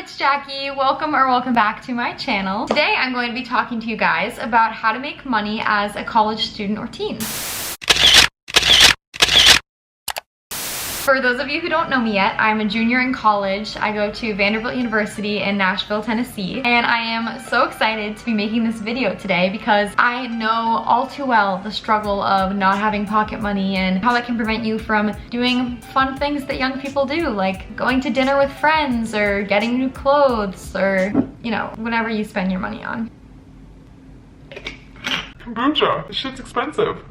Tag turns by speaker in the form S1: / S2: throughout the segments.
S1: it's Jackie. Welcome back to my channel. Today I'm going to be talking to you guys about how to make money as a college student or teen. For those of you who don't know me yet, I'm a junior in college. I go to Vanderbilt University in Nashville, Tennessee, and I am so excited to be making this video today because I know all too well the struggle of not having pocket money and how that can prevent you from doing fun things that young people do, like going to dinner with friends or getting new clothes or, you know, whatever you spend your money on.
S2: Kombucha, this shit's expensive.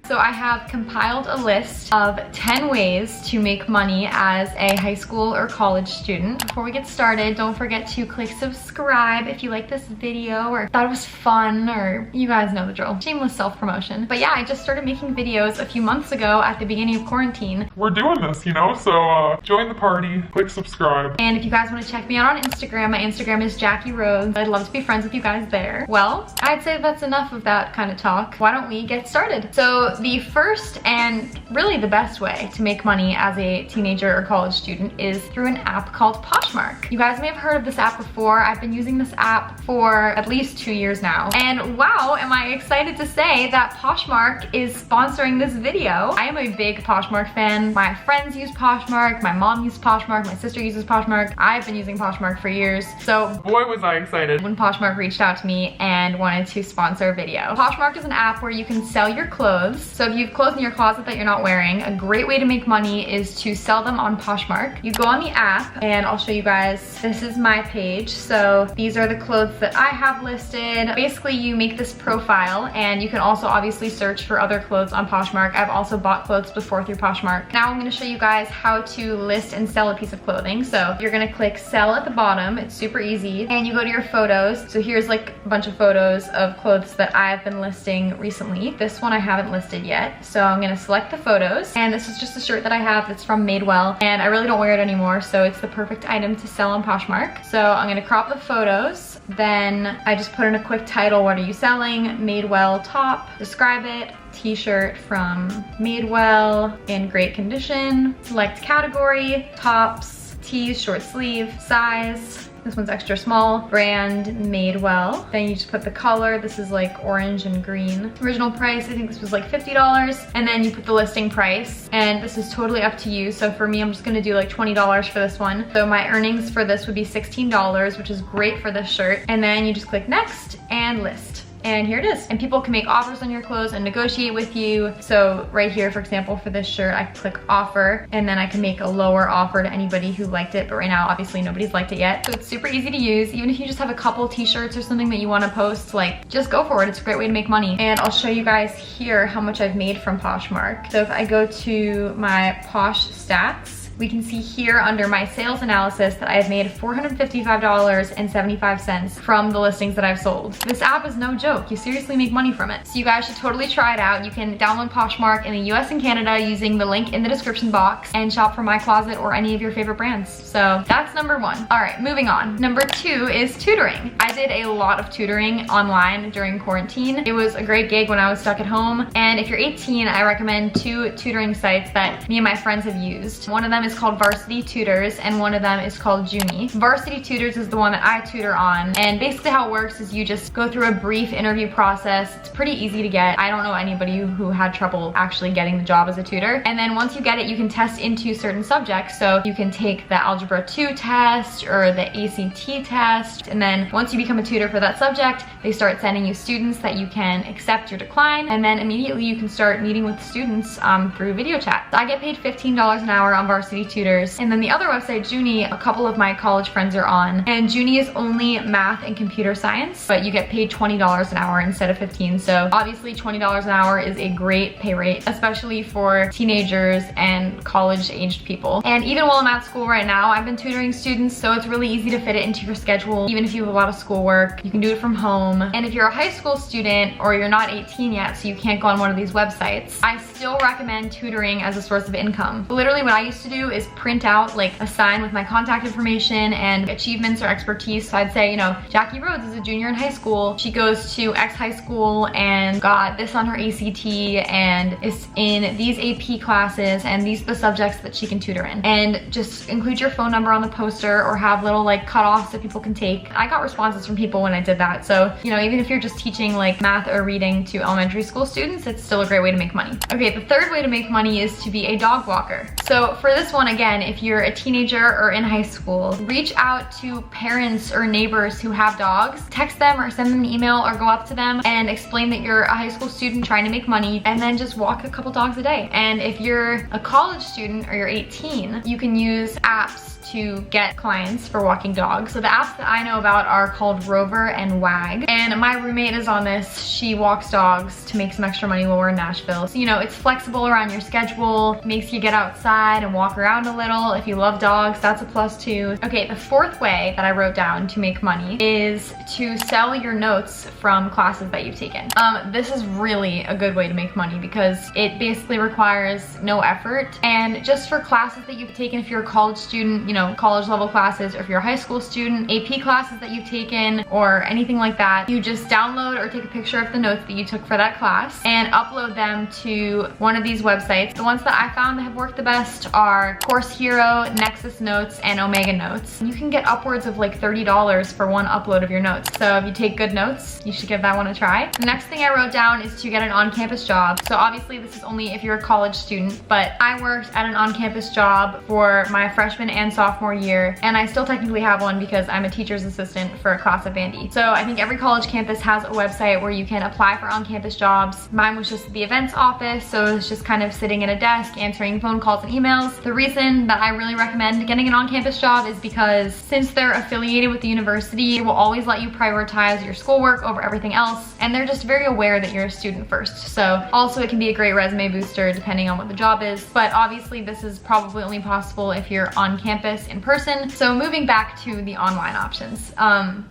S1: So I have compiled a list of 10 ways to make money as a high school or college student. Before we get started, don't forget to click subscribe if you like this video or thought it was fun, or you guys know the drill. Shameless self-promotion. But yeah, I just started making videos a few months ago at the beginning of quarantine.
S2: We're doing this, you know, so join the party, click subscribe.
S1: And if you guys want to check me out on Instagram, my Instagram is Jackie Rhodes. I'd love to be friends with you guys there. Well, I'd say that's enough of that kind of talk. Why don't we get started? So the first and really the best way to make money as a teenager or college student is through an app called Poshmark. You guys may have heard of this app before. I've been using this app for at least 2 years now. And wow, am I excited to say that Poshmark is sponsoring this video. I am a big Poshmark fan. My friends use Poshmark, my mom uses Poshmark, my sister uses Poshmark. I've been using Poshmark for years. So
S2: boy was I excited
S1: when Poshmark reached out to me and wanted to sponsor a video. Poshmark is an app where you can sell your clothes. So if you have clothes in your closet that you're not wearing, a great way to make money is to sell them on Poshmark. You go on the app and I'll show you guys. This is my page. So these are the clothes that I have listed. Basically, you make this profile and you can also obviously search for other clothes on Poshmark. I've also bought clothes before through Poshmark. Now I'm going to show you guys how to list and sell a piece of clothing. So you're going to click sell at the bottom. It's super easy. And you go to your photos. So here's like a bunch of photos of clothes that I've been listing recently. This one I haven't listed yet. So I'm gonna select the photos, and this is just a shirt that I have that's from Madewell, and I really don't wear it anymore, so it's the perfect item to sell on Poshmark. So I'm gonna crop the photos, then I just put in a quick title. What are you selling? Madewell top. Describe it. T-shirt from Madewell in great condition. Select category, tops, tees, short sleeve, size. This one's extra small. Brand Madewell. Then you just put the color. This is like orange and green. Original price, I think this was like $50. And then you put the listing price. And this is totally up to you. So for me, I'm just gonna do like $20 for this one. So my earnings for this would be $16, which is great for this shirt. And then you just click next and list. And here it is. And people can make offers on your clothes and negotiate with you. So right here, for example, for this shirt, I click offer, and then I can make a lower offer to anybody who liked it. But right now, obviously nobody's liked it yet. So it's super easy to use. Even if you just have a couple t-shirts or something that you want to post, like just go for it. It's a great way to make money. And I'll show you guys here how much I've made from Poshmark. So if I go to my Posh stats, we can see here under my sales analysis that I have made $455.75 from the listings that I've sold. This app is no joke. You seriously make money from it. So you guys should totally try it out. You can download Poshmark in the US and Canada using the link in the description box and shop for my closet or any of your favorite brands. So that's number one. All right, moving on. Number two is tutoring. I did a lot of tutoring online during quarantine. It was a great gig when I was stuck at home. And if you're 18, I recommend 2 tutoring sites that me and my friends have used. One of them is called Varsity Tutors, and one of them is called Junie. Varsity Tutors is the one that I tutor on, and basically how it works is you just go through a brief interview process. It's pretty easy to get. I don't know anybody who had trouble actually getting the job as a tutor. And then once you get it, you can test into certain subjects. So you can take the Algebra 2 test or the ACT test, and then once you become a tutor for that subject, they start sending you students that you can accept or decline, and then immediately you can start meeting with students through video chat. So I get paid $15 an hour on Varsity Tutors. And then the other website, Junie, a couple of my college friends are on. And Junie is only math and computer science, but you get paid $20 an hour instead of $15. So obviously $20 an hour is a great pay rate, especially for teenagers and college-aged people. And even while I'm at school right now, I've been tutoring students, so it's really easy to fit it into your schedule. Even if you have a lot of schoolwork, you can do it from home. And if you're a high school student or you're not 18 yet, so you can't go on one of these websites, I still recommend tutoring as a source of income. Literally what I used to do do is print out like a sign with my contact information and achievements or expertise. So I'd say, you know, Jackie Rhodes is a junior in high school. She goes to X high school and got this on her ACT and is in these AP classes and these are the subjects that she can tutor in. And just include your phone number on the poster or have little like cutoffs that people can take. I got responses from people when I did that. So, you know, even if you're just teaching like math or reading to elementary school students, it's still a great way to make money. Okay, the third way to make money is to be a dog walker. So for this one, again, if you're a teenager or in high school, reach out to parents or neighbors who have dogs, text them or send them an email or go up to them and explain that you're a high school student trying to make money, and then just walk a couple dogs a day. And if you're a college student or you're 18, you can use apps to get clients for walking dogs. So the apps that I know about are called Rover and Wag. And my roommate is on this. She walks dogs to make some extra money while we're in Nashville. So, you know, it's flexible around your schedule, makes you get outside and walk around a little. If you love dogs, that's a plus too. Okay, the fourth way that I wrote down to make money is to sell your notes from classes that you've taken. This is really a good way to make money because it basically requires no effort. And just for classes that you've taken, if you're a college student, you know, college level classes, or if you're a high school student, AP classes that you've taken or anything like that, you just download or take a picture of the notes that you took for that class and upload them to one of these websites. The ones that I found that have worked the best are Course Hero, Nexus Notes, and Omega Notes. You can get upwards of like $30 for one upload of your notes. So if you take good notes, you should give that one a try. The next thing I wrote down is to get an on-campus job. So obviously this is only if you're a college student, but I worked at an on-campus job for my freshman and sophomore year, and I still technically have one because I'm a teacher's assistant for a class at Vandy. So I think every college campus has a website where you can apply for on-campus jobs. Mine was just the events office, so it's just kind of sitting at a desk answering phone calls and emails. The reason that I really recommend getting an on-campus job is because since they're affiliated with the university, they will always let you prioritize your schoolwork over everything else, and they're just very aware that you're a student first. So also it can be a great resume booster depending on what the job is, but obviously this is probably only possible if you're on campus in person. So moving back to the online options.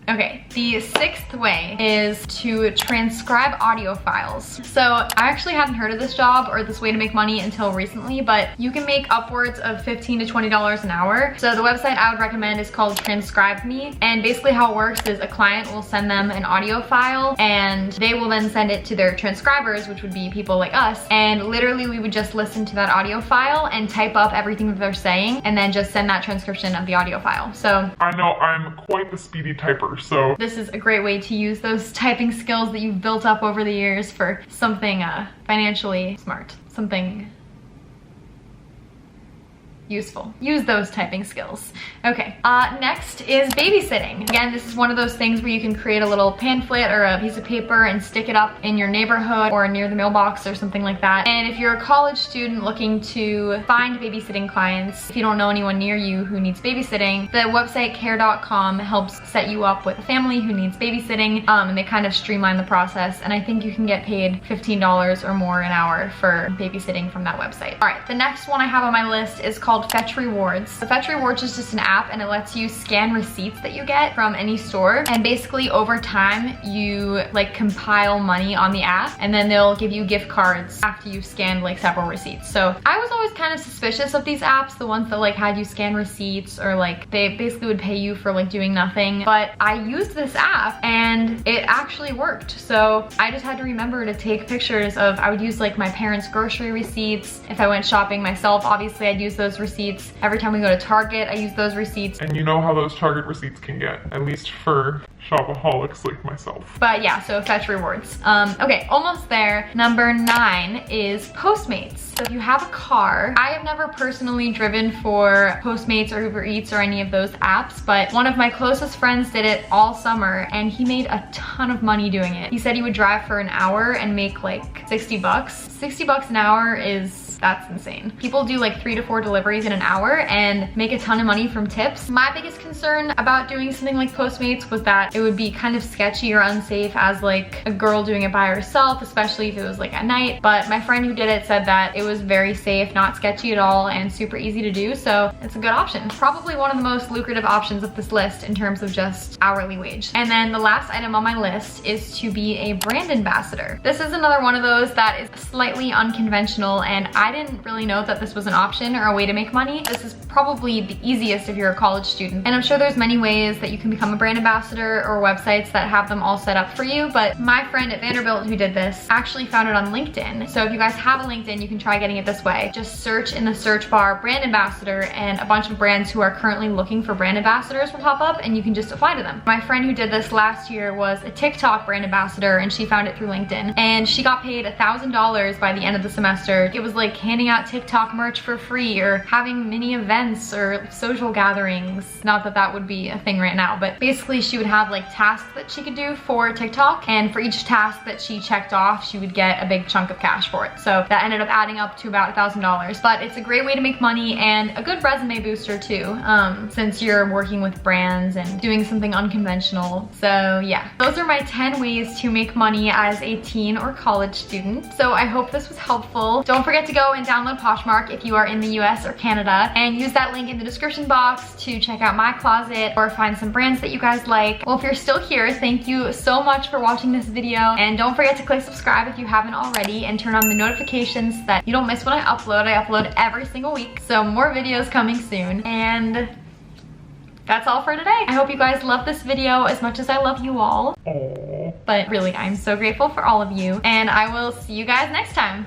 S1: Okay, the sixth way is to transcribe audio files. So I actually hadn't heard of this job or this way to make money until recently, but you can make upwards of $15 to $20 an hour. So the website I would recommend is called Transcribe Me, and basically how it works is a client will send them an audio file and they will then send it to their transcribers, which would be people like us, and literally we would just listen to that audio file and type up everything that they're saying and then just send that transcription of the audio file. So
S2: I know I'm quite the speedy typer, so
S1: this is a great way to use those typing skills that you've built up over the years for something financially smart, something useful. Use those typing skills. Okay, next is babysitting. Again, this is one of those things where you can create a little pamphlet or a piece of paper and stick it up in your neighborhood or near the mailbox or something like that. And if you're a college student looking to find babysitting clients, if you don't know anyone near you who needs babysitting, the website care.com helps set you up with a family who needs babysitting, and they kind of streamline the process, and I think you can get paid $15 or more an hour for babysitting from that website. All right, the next one I have on my list is called Fetch Rewards. So Fetch Rewards is just an app and it lets you scan receipts that you get from any store, and basically over time you like compile money on the app and then they'll give you gift cards after you've scanned like several receipts. So I was always kind of suspicious of these apps, the ones that like had you scan receipts or like they basically would pay you for like doing nothing, but I used this app and it actually worked. So I just had to remember to take pictures of, I would use like my parents' grocery receipts. If I went shopping myself, obviously I'd use those receipts. Every time we go to Target, I use those receipts.
S2: And you know how those Target receipts can get, at least for shopaholics like myself.
S1: But yeah, so Fetch Rewards. Okay, almost there. Number 9 is Postmates. So if you have a car, I have never personally driven for Postmates or Uber Eats or any of those apps, but one of my closest friends did it all summer and he made a ton of money doing it. He said he would drive for an hour and make like 60 bucks. 60 bucks an hour that's insane. People do like 3 to 4 deliveries in an hour and make a ton of money from tips. My biggest concern about doing something like Postmates was that it would be kind of sketchy or unsafe as like a girl doing it by herself, especially if it was like at night. But my friend who did it said that it was very safe, not sketchy at all, and super easy to do, so it's a good option. Probably one of the most lucrative options of this list in terms of just hourly wage. And then the last item on my list is to be a brand ambassador. This is another one of those that is slightly unconventional, and I I didn't really know that this was an option or a way to make money. This is probably the easiest if you're a college student. And I'm sure there's many ways that you can become a brand ambassador or websites that have them all set up for you. But my friend at Vanderbilt who did this actually found it on LinkedIn. So if you guys have a LinkedIn, you can try getting it this way. Just search in the search bar brand ambassador, and a bunch of brands who are currently looking for brand ambassadors will pop up and you can just apply to them. My friend who did this last year was a TikTok brand ambassador, and she found it through LinkedIn. And she got paid $1,000 by the end of the semester. It was like handing out TikTok merch for free or having mini events or social gatherings. Not that that would be a thing right now, but basically she would have like tasks that she could do for TikTok, and for each task that she checked off, she would get a big chunk of cash for it. So that ended up adding up to about $1,000. But it's a great way to make money and a good resume booster too, since you're working with brands and doing something unconventional. So yeah, those are my 10 ways to make money as a teen or college student. So I hope this was helpful. Don't forget to go and download Poshmark if you are in the US or Canada, and use that link in the description box to check out my closet or find some brands that you guys like. Well, if you're still here, thank you so much for watching this video, and don't forget to click subscribe if you haven't already, and turn on the notifications so that you don't miss when I upload. I upload every single week, so more videos coming soon. And that's all for today. I hope you guys love this video as much as I love you all. But really, I'm so grateful for all of you, and I will see you guys next time.